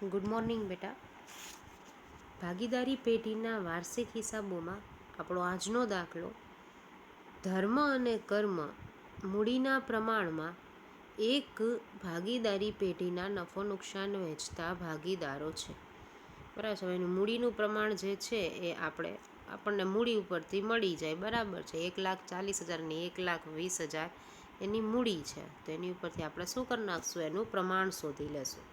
Good morning બેટા. ભાગીદારી પેઢીના વાર્ષિક હિસાબોમાં આપણો આજનો દાખલો, ધર્મ અને કર્મ મૂડીના પ્રમાણમાં એક ભાગીદારી પેઢીના નફો નુકસાન વહેંચતા ભાગીદારો છે. બરાબર છે. એનું મૂડીનું પ્રમાણ જે છે એ આપણને મૂડી ઉપરથી મળી જાય. બરાબર છે. 1,40,000 ની 1,20,000 એની મૂડી છે. તો એની ઉપરથી આપણે શું કરી નાખશું? એનું પ્રમાણ શોધી લેશું.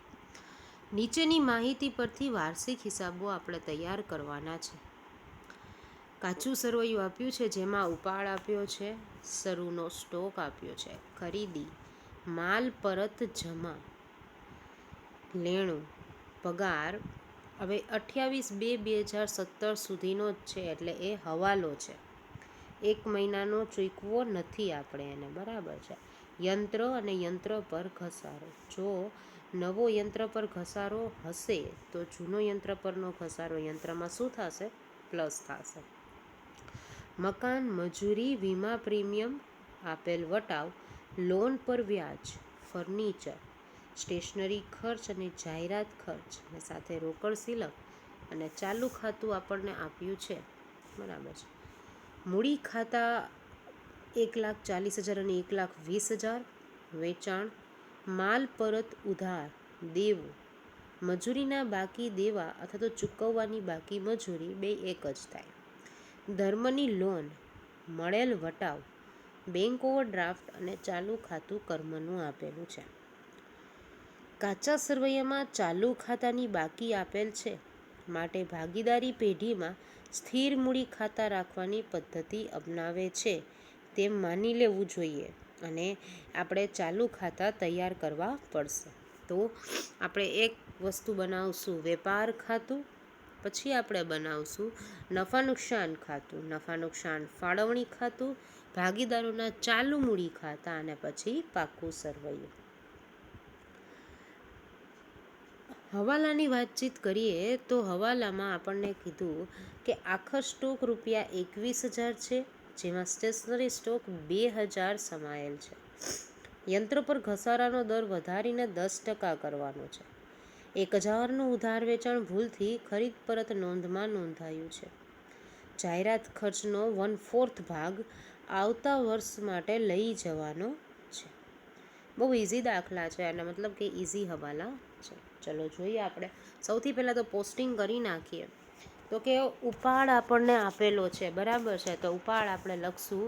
નીચેની માહિતી પરથી વાર્ષિક હિસાબો આપણે તૈયાર કરવાના છે. કાચું સરવૈયું આપ્યું છે, જેમાં ઉપાડ આપ્યો છે, શરૂનો સ્ટોક આપ્યો છે, ખરીદી, માલ પરત જમા, લેણું, પગાર. હવે 28/2/2017 સુધીનો જ છે, એટલે એ હવાલો છે. 1 મહિનાનો ચૂકવો નથી આપણે એને. બરાબર છે. યંત્ર અને યંત્ર પર ઘસારો. જો નવો યંત્ર પર ઘસારો હશે તો જૂનો યંત્ર પરનો ઘસારો યંત્રમાં શું થશે? પ્લસ થશે. મકાન, મજૂરી, વીમા પ્રીમિયમ, આપેલ વટાવ, લોન પર વ્યાજ, ફર્નિચર, સ્ટેશનરી ખર્ચ અને જાહેરાત ખર્ચ, અને સાથે રોકડ સિલક અને ચાલુ ખાતું આપણને આપ્યું છે. બરાબર છે. મૂડી ખાતા 1,40,000 અને 1,20,000. વેચાણ, માલ પરત ઉધાર, દેવું, મજૂરીના બાકી દેવા અથવા તો ચૂકવવાની બાકી મજૂરી બે એક જ થાય. ધર્મની લોન, મળેલ વટાવ, બેંક ઓવરડ્રાફ્ટ અને ચાલુ ખાતું કર્મનું આપેલું છે. કાચા સરવૈયામાં ચાલુ ખાતાની બાકી આપેલ છે, માટે ભાગીદારી પેઢીમાં સ્થિર મૂડી ખાતા રાખવાની પદ્ધતિ અપનાવે છે તેમ માની લેવું જોઈએ અને આપણે ચાલુ ખાતા તૈયાર કરવા પડશે. તો આપણે એક વસ્તુ બનાવશું વેપાર ખાતું, પછી આપણે બનાવશું નફા નુકસાન ખાતું, નફા નુકસાન ફાળવણી ખાતું, ભાગીદારોના ચાલુ મૂડી ખાતા અને પછી પાકું સરવૈયું. હવાલાની વાતચીત કરીએ તો હવાલામાં આપણને કીધું કે આખો સ્ટોક ₹21,000 છે, જેમાં સ્ટેશનરી સ્ટોક 2,000 સમાયેલ છે. યંત્ર પર ઘસારાનો દર વધારીને 10% કરવાનો છે. 1,000નું ઉધાર વેચાણ ભૂલથી ખરીદ પરત નોંધમાં નોંધાયું છે. જાહેરાત ખર્ચનો 1/4 ભાગ આવતા વર્ષ માટે લઈ જવાનો છે. બહુ ઇઝી દાખલા છે, અને મતલબ કે ઇઝી હવાલા છે. ચલો જોઈએ આપણે. સૌથી પહેલાં તો પોસ્ટિંગ કરી નાખીએ. તો કે ઉપાડ આપણને આપેલો છે. બરાબર છે. તો ઉપાડ આપણે લખશું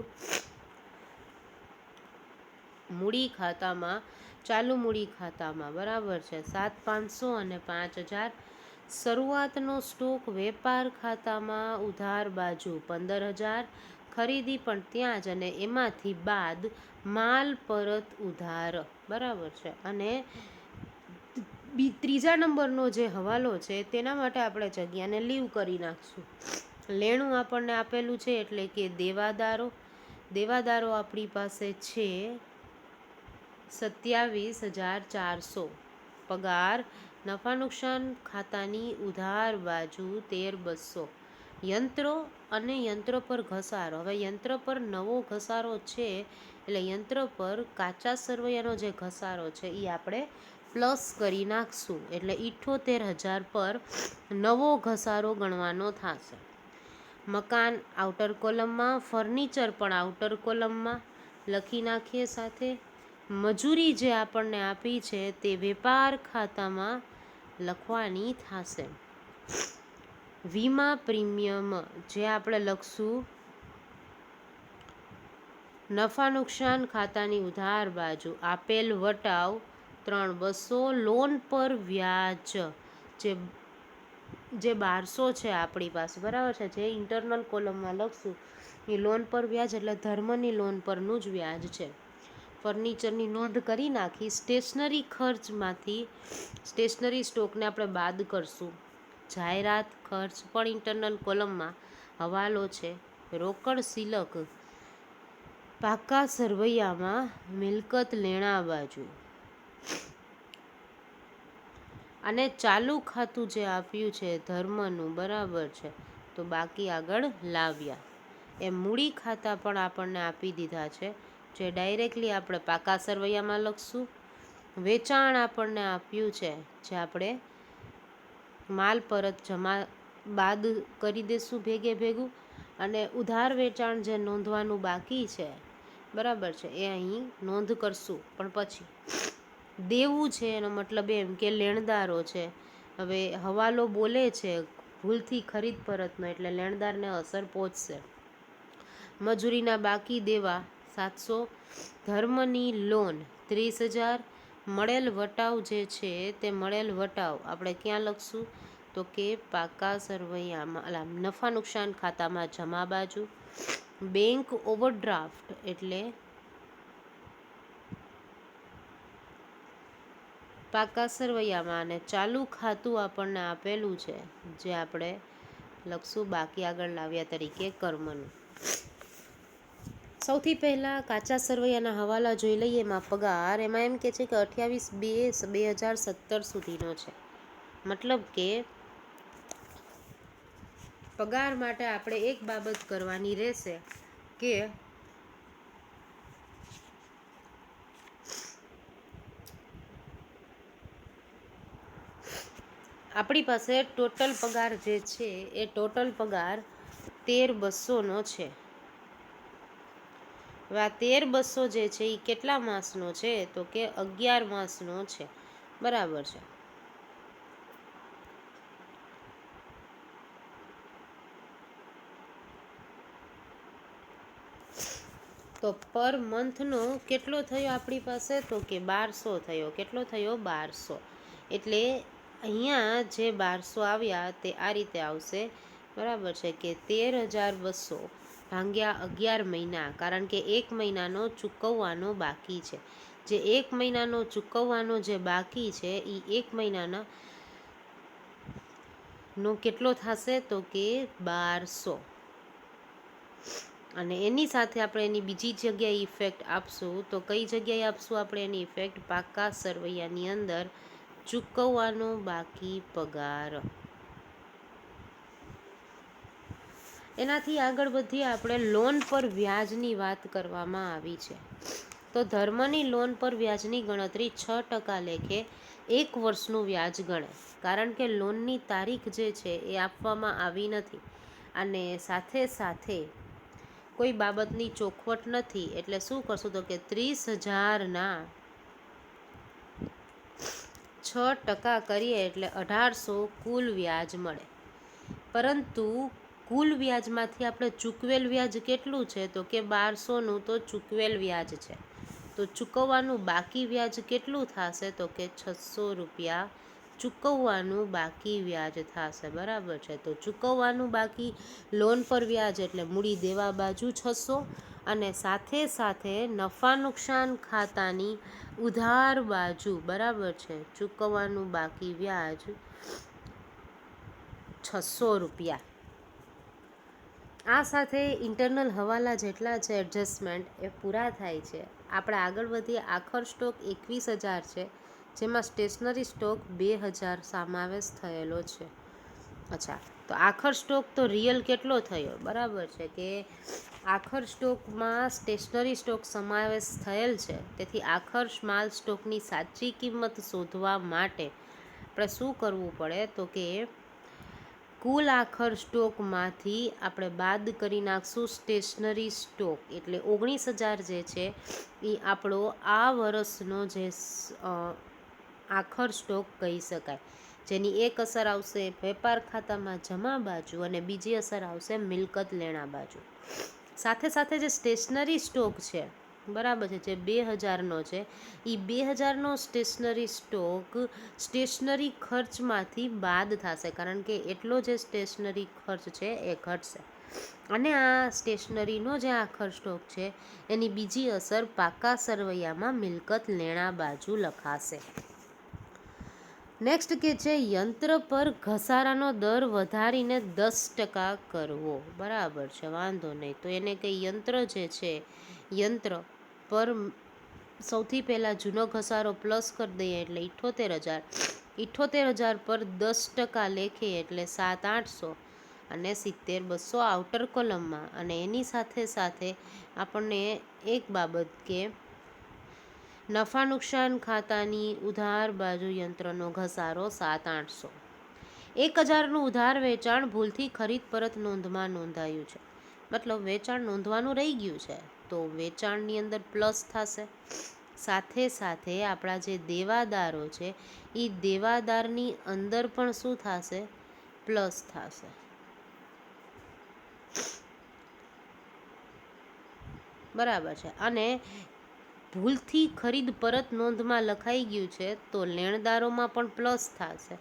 મૂડી ખાતામાં, ચાલુ મૂડી ખાતામાં. બરાબર છે. 7,500 અને 5,000. શરૂઆતનો સ્ટોક વેપાર ખાતામાં ઉધાર બાજુ 15,000. ખરીદી પણ ત્યાં જ, અને એમાંથી બાદ માલ પરત ઉધાર. બરાબર છે. અને ત્રીજા નંબરનો જે હવાલો છે તેના માટે આપણે જગ્યાને લીવ કરી નાખશું. લેણું આપણને આપેલું છે, એટલે કે દેવાદારો. દેવાદારો આપણી પાસે છે 27,400. પગાર, નફા નુકસાન ખાતાની ઉધાર બાજુ 13,200. યંત્રો અને યંત્ર પર ઘસારો. હવે યંત્ર પર નવો ઘસારો છે, એટલે યંત્ર પર કાચા સરવૈયાનો જે ઘસારો છે એ આપણે પ્લસ કરી નાખશું, એટલે 78,000 પર નવો ઘસારો ગણવાનો થશે. મકાન આઉટર કોલમમાં, ફર્નિચર પણ આઉટર કોલમમાં લખી નાખીએ સાથે. મજૂરી જે આપણને આપી છે તે વેપાર ખાતામાં લખવાની થશે. વીમા પ્રીમિયમ જે આપણે લખશું નફા નુકસાન ખાતાની ઉધાર બાજુ. આપેલ વટાવ 3,200. લોન પર વ્યાજ જે 1,200 છે આપણી પાસે. બરાબર છે. જે ઇન્ટરનલ કોલમમાં લખશું એ લોન પર વ્યાજ, એટલે ધર્મની લોન પરનું જ વ્યાજ છે. ફર્નિચરની નોંધ કરી નાખી. સ્ટેશનરી ખર્ચમાંથી સ્ટેશનરી સ્ટોકને આપણે બાદ કરશું. જાહેરાત ખર્ચ પણ ઇન્ટરનલ કોલમમાં હવાલો છે. રોકડ સિલક પાકા સરવૈયામાં મિલકત લેણા બાજુ. અને ચાલુ ખાતું જે આપ્યું છે ધર્મનું. બરાબર છે. તો બાકી આગળ લાવ્યા. એ મૂડી ખાતા પણ આપણને આપી દીધા છે, જે ડાયરેક્ટલી આપણે પાકા સરવૈયામાં લખશું. વેચાણ આપણને આપ્યું છે, જે આપણે માલ પરત જમા બાદ કરી દેશું ભેગે ભેગું, અને ઉધાર વેચાણ જે નોંધવાનું બાકી છે, બરાબર છે, એ અહીં નોંધ કરશું. પણ પછી દેવું છે એનો મતલબ એમ કે લેણદારો છે. હવે હવાલો બોલે છે ભૂલથી ખરીદ પરતનો, એટલે લેણદારને અસર પહોંચશે. મજૂરીના બાકી દેવા 700, ધર્મની લોન 30,000, મળેલ વટાવ જે છે તે મળેલ વટાવ આપણે ક્યાં લખશું? તો કે પાકા સરવૈયામાં નફા નુકસાન ખાતામાં જમા બાજુ. બેંક ઓવરડ્રાફ્ટ એટલે પાકા સરવૈયામાં, અને ચાલુ ખાતું આપણને આપેલું છે જે આપણે લખશું બાકી આગળ લાવ્યા તરીકે કર્મનું. સૌથી પહેલાં કાચા સરવૈયાના હવાલા જોઈ લઈએ. એમાં પગાર, એમાં એમ કે છે કે 28/2/2017 સુધીનો છે. મતલબ કે પગાર માટે આપણે એક બાબત કરવાની રહેશે કે આપણી પાસે ટોટલ પગાર જે છે એ ટોટલ પગાર 13,200નો છે. હવે આ 13,200 જે છે એ કેટલા માસનો છે? તો કે 11 માસનો છે. બરાબર છે. તો પર મંથનો કેટલો થયો આપણી પાસે? તો કે 1200 થયો. કેટલો થયો? 1200. એટલે અહીંયા જે 1200 આવ્યા તે આ રીતે આવશે. બરાબર છે કે 13,200 ભાગ્યા 11 મહિના, કારણ કે 1 મહિનાનો ચૂકવવાનો બાકી છે. જે 1 મહિનાનો ચૂકવવાનો જે બાકી છે એ 1 મહિનાના નો કેટલો થશે? તો કે 1200. અને એની સાથે આપણે એની બીજી જગ્યાએ ઇફેક્ટ આપશું. તો કઈ જગ્યાએ આપશું આપણે એની ઇફેક્ટ? પાકા સરવૈયાની અંદર ચૂકવવાનો બાકી પગાર. એનાથી આગળ વધીએ આપણે. લોન પર વ્યાજની વાત કરવામાં આવી છે. તો ધર્મની લોન પર વ્યાજની ગણતરી 6% લેખે 1 વર્ષનું વ્યાજ ગણાય. કારણ કે લોનની તારીખ જે છે એ આપવામાં આવી નથી, અને સાથે સાથે કોઈ બાબતની ચોખવટ નથી. એટલે શું કરશું? તો કે 30,000ના 6% કરીએ એટલે 1,800 કુલ વ્યાજ મળે. પરંતુ કુલ વ્યાજમાંથી આપણે ચૂકવેલ વ્યાજ કેટલું છે? તો કે 1200નું તો ચૂકવેલ વ્યાજ છે. તો ચૂકવવાનું બાકી વ્યાજ કેટલું થશે? તો કે 600 રૂપિયા ચૂકવવાનું બાકી વ્યાજ થશે. બરાબર છે. તો ચૂકવવાનું બાકી લોન પર વ્યાજ એટલે મૂડી દેવા બાજુ 600, અને સાથે સાથે નફા નુકસાન ખાતાની ઉધાર બાજુ, બરાબર છે, ચૂકવવાનું બાકી વ્યાજ 600 રૂપિયા. આ સાથે ઇન્ટરનલ હવાલા જેટલા છે એડજસ્ટમેન્ટ એ પૂરા થાય છે. આપણે આગળ વધીએ. આખર સ્ટોક 21,000 છે, જેમાં સ્ટેશનરી સ્ટોક 2,000 સમાવેશ થયેલો છે. અચ્છા, તો આખર સ્ટોક તો રિયલ કેટલો થયો? બરાબર છે કે આખર સ્ટોકમાં સ્ટેશનરી સ્ટોક સમાવેશ થયેલ છે. તેથી આખર માલ સ્ટોકની સાચી કિંમત શોધવા માટે આપણે શું કરવું પડે? તો કે કુલ આખર સ્ટોકમાંથી આપણે બાદ કરી નાખશું સ્ટેશનરી સ્ટોક. એટલે 19,000 જે છે એ આપણો આ વર્ષનો જે આખર સ્ટોક કહી શકાય, જેની એક અસર આવશે વેપાર ખાતામાં જમા બાજુ, અને બીજી અસર આવશે મિલકત લેણા બાજુ. સાથે સાથે જે સ્ટેશનરી સ્ટોક છે, બરાબર છે, જે 2,000નો છે, એ 2,000નો સ્ટેશનરી સ્ટોક સ્ટેશનરી ખર્ચમાંથી બાદ થશે, કારણ કે એટલો જે સ્ટેશનરી ખર્ચ છે એ ઘટશે. અને આ સ્ટેશનરીનો જે આખર સ્ટોક છે એની બીજી અસર પાકા સરવૈયામાં મિલકત લેણા બાજુ લખાશે. નેક્સ્ટ કે છે યંત્ર પર ઘસારાનો દર વધારીને 10% કરવો. બરાબર છે, વાંધો નહીં. તો એને કંઈ યંત્ર જે છે, યંત્ર પર સૌથી પહેલાં જૂનો ઘસારો પ્લસ કરી દઈએ એટલે 78,000. 78,000 પર 10% લેખે એટલે 7,800, અને 70,200 આઉટર કોલમમાં. અને એની સાથે સાથે આપણને એક બાબત કે નફા નુકસાન ખાતાની ઉધાર બાજુ યંત્રનો ઘસારો 7,800. ₹1000નું ઉધાર વેચાણ ભૂલથી ખરીદ પરત નોંધમાં નોંધાયું છે, મતલબ વેચાણ નોંધવાનું રહી ગયું છે, તો વેચાણની અંદર પ્લસ થશે. સાથે સાથે આપણા જે દેવાદારો છે એ દેવાદારની અંદર પણ શું થશે? પ્લસ થશે. બરાબર છે. અને ભૂલથી ખરીદ પરત નોંધમાં લખાઈ ગયું છે તો લેણદારોમાં પણ પ્લસ થશે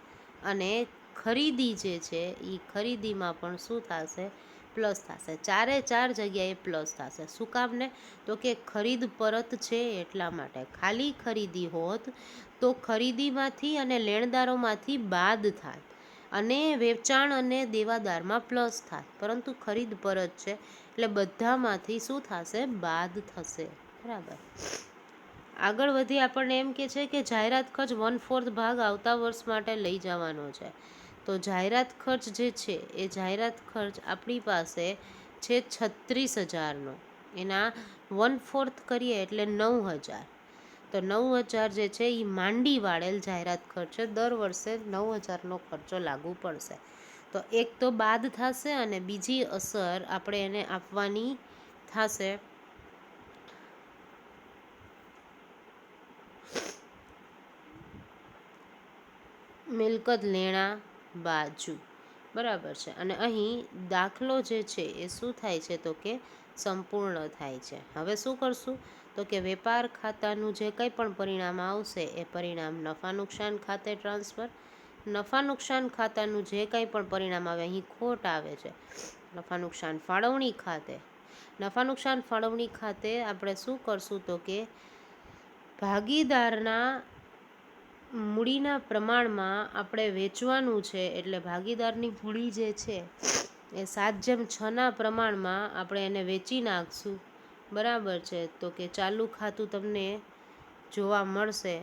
અને ખરીદી જે છે એ ખરીદીમાં પણ શું થશે? પ્લસ થશે. ચારે ચાર જગ્યાએ પ્લસ થશે. શું કામ ને? તો કે ખરીદ પરત છે એટલા માટે. ખાલી ખરીદી હોત તો ખરીદીમાંથી અને લેણદારોમાંથી બાદ થાય અને વેચાણ અને દેવાદારમાં પ્લસ થાય, પરંતુ ખરીદ પરત છે એટલે બધામાંથી શું થશે? બાદ થશે. બરાબર. આગળ વધી આપણને એમ કે છે કે જાહેરાત ખર્ચ 1/4 ભાગ આવતા વર્ષ માટે લઈ જવાનો છે. તો જાહેરાત ખર્ચ જે છે એ જાહેરાત ખર્ચ આપણી પાસે છે 36,000નો. એના 1/4 કરીએ એટલે 9,000. તો 9,000 જે છે એ માંડી વાળેલ જાહેરાત ખર્ચ છે. દર વર્ષે 9,000નો ખર્ચો લાગુ પડશે. તો એક તો બાદ થશે અને બીજી અસર આપણે એને આપવાની થશે મિલકત લેણા બાજુ. બરાબર છે. અને અહીં દાખલો જે છે એ શું થાય છે? તો કે સંપૂર્ણ થાય છે. હવે શું કરશું? તો કે વેપાર ખાતાનું જે કંઈ પણ પરિણામ આવશે એ પરિણામ નફા નુકસાન ખાતે ટ્રાન્સફર. નફા નુકસાન ખાતાનું જે કંઈ પણ પરિણામ આવે, અહીં ખોટ આવે છે, નફા નુકસાન ફાળવણી ખાતે. નફા નુકસાન ફાળવણી ખાતે આપણે શું કરશું? તો કે ભાગીદારના મૂડીના પ્રમાણમાં આપણે વેચવાનું છે એટલે ભાગીદારની મૂડી જે છે એ 7/6ના પ્રમાણમાં આપણે એને વેચી નાખશું. બરાબર છે. તો કે ચાલુ ખાતું તમને જોવા મળશે.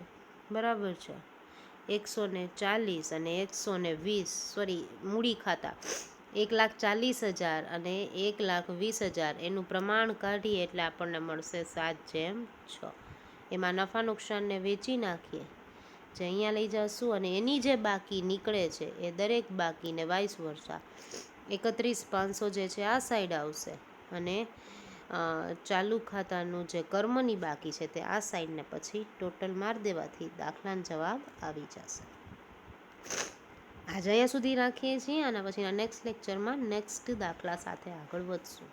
બરાબર છે. 140 અને 120, મૂડી ખાતા 1,40,000 અને 1,20,000 એનું પ્રમાણ કાઢીએ એટલે આપણને મળશે 7/6. એમાં નફા નુકસાનને વેચી નાખીએ જે અહીંયા લઈ જશું અને એની જે બાકી નીકળે છે એ દરેક બાકીને વાઇસ વર્ષા 31,500 જે છે આ સાઈડ આવશે અને ચાલુ ખાતાનું જે કર્મની બાકી છે તે આ સાઈડને પછી ટોટલ માર દેવાથી દાખલાનો જવાબ આવી જશે. આજે અહીંયા સુધી રાખીએ છીએ અને પછીના નેક્સ્ટ લેક્ચરમાં નેક્સ્ટ દાખલા સાથે આગળ વધશું.